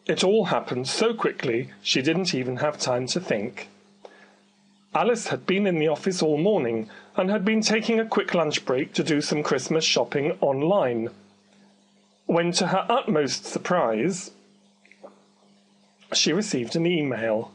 It all happened so quickly she didn't even have time to think. Alice had been in the office all morning and had been taking a quick lunch break to do some Christmas shopping online, when to her utmost surprise she received an email.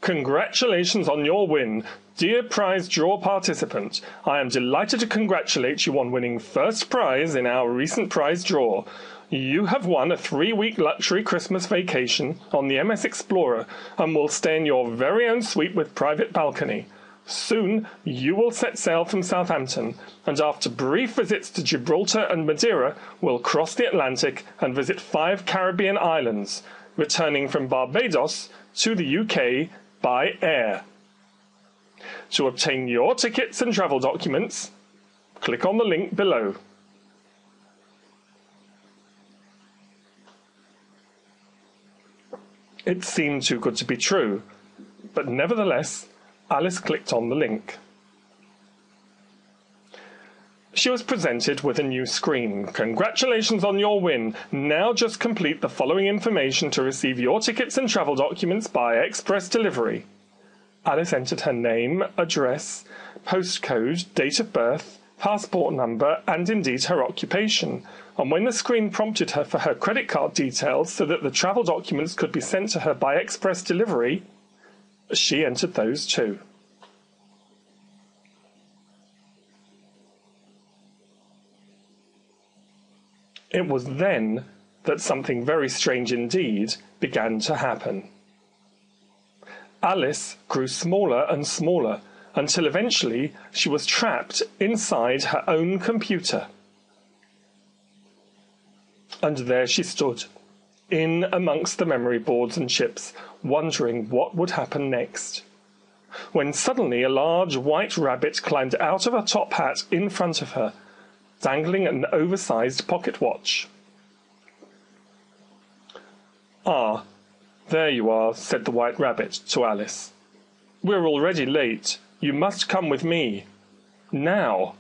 "Congratulations on your win. Dear prize draw participant, I am delighted to congratulate you on winning first prize in our recent prize draw. You have won a 3-week luxury Christmas vacation on the MS Explorer and will stay in your very own suite with private balcony. Soon you will set sail from Southampton, and after brief visits to Gibraltar and Madeira, will cross the Atlantic and visit 5 Caribbean islands, returning from Barbados to the UK by air. To obtain your tickets and travel documents, click on the link below." It seemed too good to be true, but nevertheless, Alice clicked on the link. She was presented with a new screen. "Congratulations on your win. Now just complete the following information to receive your tickets and travel documents by express delivery." Alice entered her name, address, postcode, date of birth, passport number, and indeed her occupation. And when the screen prompted her for her credit card details so that the travel documents could be sent to her by express delivery, she entered those too. It was then that something very strange indeed began to happen. Alice grew smaller and smaller until eventually she was trapped inside her own computer. And there she stood, in amongst the memory boards and chips, wondering what would happen next, when suddenly a large white rabbit climbed out of a top hat in front of her, dangling an oversized pocket watch. "Ah, there you are," said the White Rabbit to Alice. "We're already late. You must come with me. Now."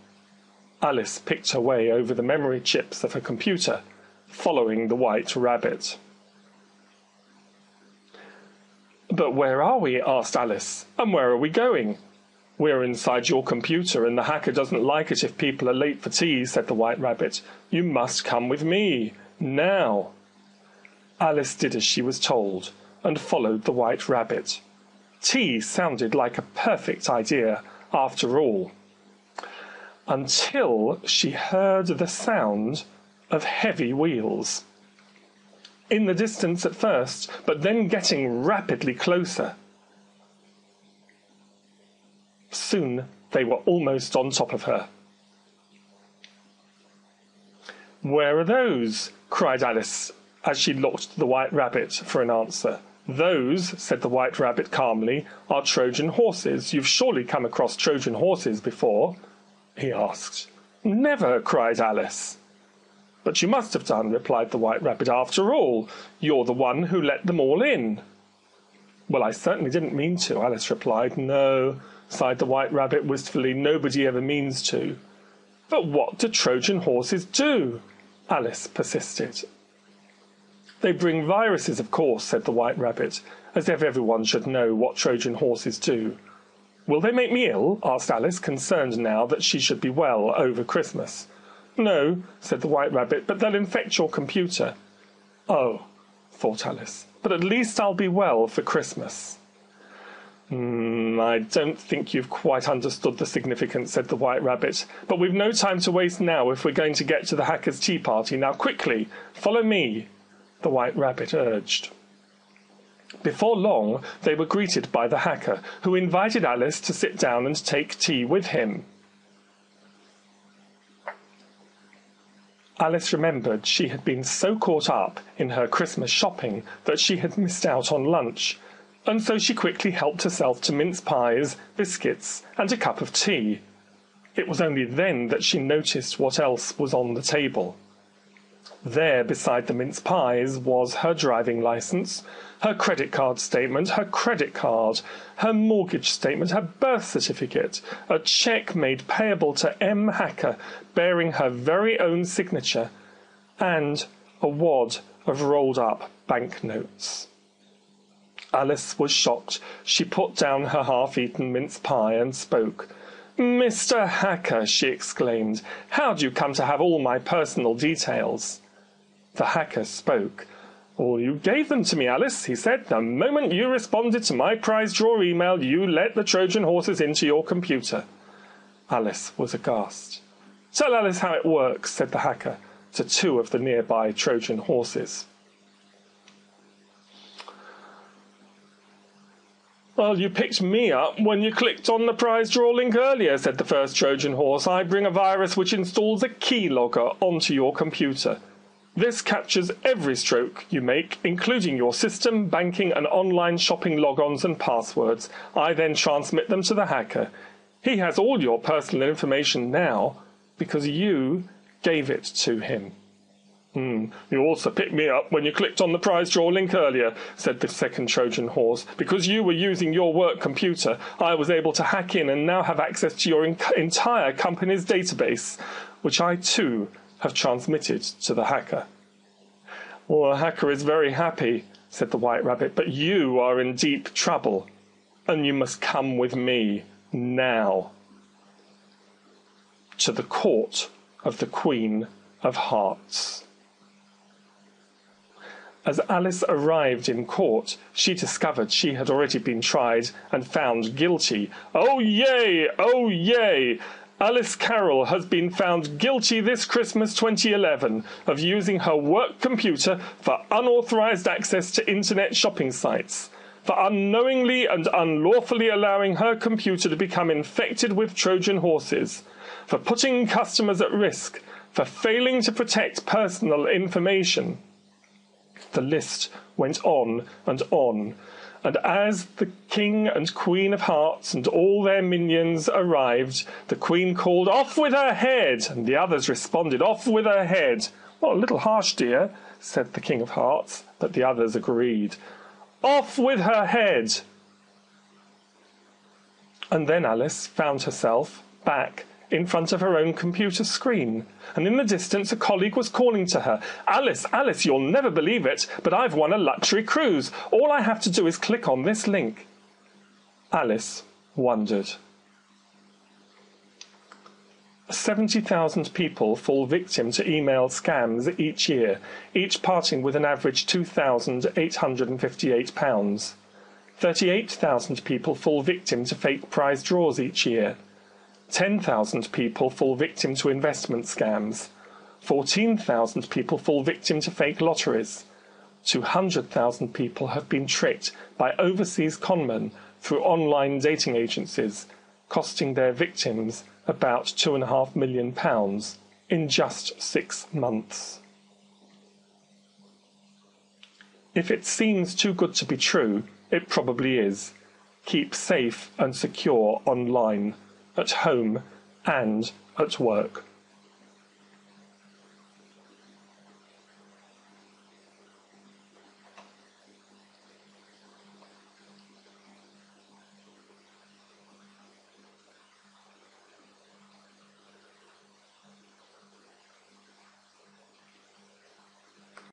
Alice picked her way over the memory chips of her computer, following the White Rabbit. "But where are we?" asked Alice. "And where are we going?" "We're inside your computer, and the hacker doesn't like it if people are late for tea," said the White Rabbit. "You must come with me. Now." Alice did as she was told, and followed the White Rabbit. Tea sounded like a perfect idea, after all, until she heard the sound of heavy wheels. In the distance at first, but then getting rapidly closer. Soon they were almost on top of her. "Where are those?" cried Alice, as she looked to the White Rabbit for an answer. "Those," said the White Rabbit calmly, "are Trojan horses. You've surely come across Trojan horses before?" he asked. "Never," cried Alice. "But you must have done," replied the White Rabbit. "After all, you're the one who let them all in." "Well, I certainly didn't mean to," Alice replied. "No," sighed the White Rabbit wistfully, "nobody ever means to." "But what do Trojan horses do?" Alice persisted. "They bring viruses, of course," said the White Rabbit, as if everyone should know what Trojan horses do. "Will they make me ill?" asked Alice, concerned now that she should be well over Christmas. "No," said the White Rabbit, "but they'll infect your computer." "Oh," thought Alice, "but at least I'll be well for Christmas." "I don't think you've quite understood the significance," said the White Rabbit. "But we've no time to waste now if we're going to get to the hacker's tea party. Now quickly, follow me," the White Rabbit urged. Before long, they were greeted by the hacker, who invited Alice to sit down and take tea with him. Alice remembered she had been so caught up in her Christmas shopping that she had missed out on lunch, and so she quickly helped herself to mince pies, biscuits, and a cup of tea. It was only then that she noticed what else was on the table. There, beside the mince pies, was her driving licence, her credit card statement, her credit card, her mortgage statement, her birth certificate, a cheque made payable to M. Hacker bearing her very own signature, and a wad of rolled-up banknotes. Alice was shocked. She put down her half-eaten mince pie and spoke. "Mr. Hacker," she exclaimed, "how do you come to have all my personal details?" The hacker spoke. "Well, you gave them to me, Alice," he said. "The moment you responded to my prize draw email, you let the Trojan Horses into your computer." Alice was aghast. "Tell Alice how it works," said the hacker to two of the nearby Trojan Horses. "Well, you picked me up when you clicked on the prize draw link earlier," said the first Trojan Horse. "I bring a virus which installs a keylogger onto your computer. This captures every stroke you make, including your system, banking and online shopping logons and passwords. I then transmit them to the hacker. He has all your personal information now because you gave it to him." "You also picked me up when you clicked on the prize draw link earlier," said the second Trojan Horse. "Because you were using your work computer, I was able to hack in and now have access to your entire company's database, which I too have transmitted to the hacker." "Well, the hacker is very happy," said the White Rabbit, "but you are in deep trouble, and you must come with me now to the court of the Queen of Hearts." As Alice arrived in court, she discovered she had already been tried and found guilty. "Oh yay! Oh yay! Alice Carroll has been found guilty this Christmas 2011 of using her work computer for unauthorized access to internet shopping sites, for unknowingly and unlawfully allowing her computer to become infected with Trojan Horses, for putting customers at risk, for failing to protect personal information." The list went on, and as the King and Queen of Hearts and all their minions arrived, the Queen called, "Off with her head!" and the others responded, "Off with her head!" "Well, a little harsh, dear," said the King of Hearts, but the others agreed. "Off with her head!" And then Alice found herself back in front of her own computer screen, and in the distance a colleague was calling to her, "Alice, Alice, you'll never believe it, but I've won a luxury cruise. All I have to do is click on this link." Alice wondered. 70,000 people fall victim to email scams each year, each parting with an average £2,858. 38,000 people fall victim to fake prize draws each year. 10,000 people fall victim to investment scams. 14,000 people fall victim to fake lotteries. 200,000 people have been tricked by overseas conmen through online dating agencies, costing their victims about £2.5 million in just 6 months. If it seems too good to be true, it probably is. Keep safe and secure online, at home and at work.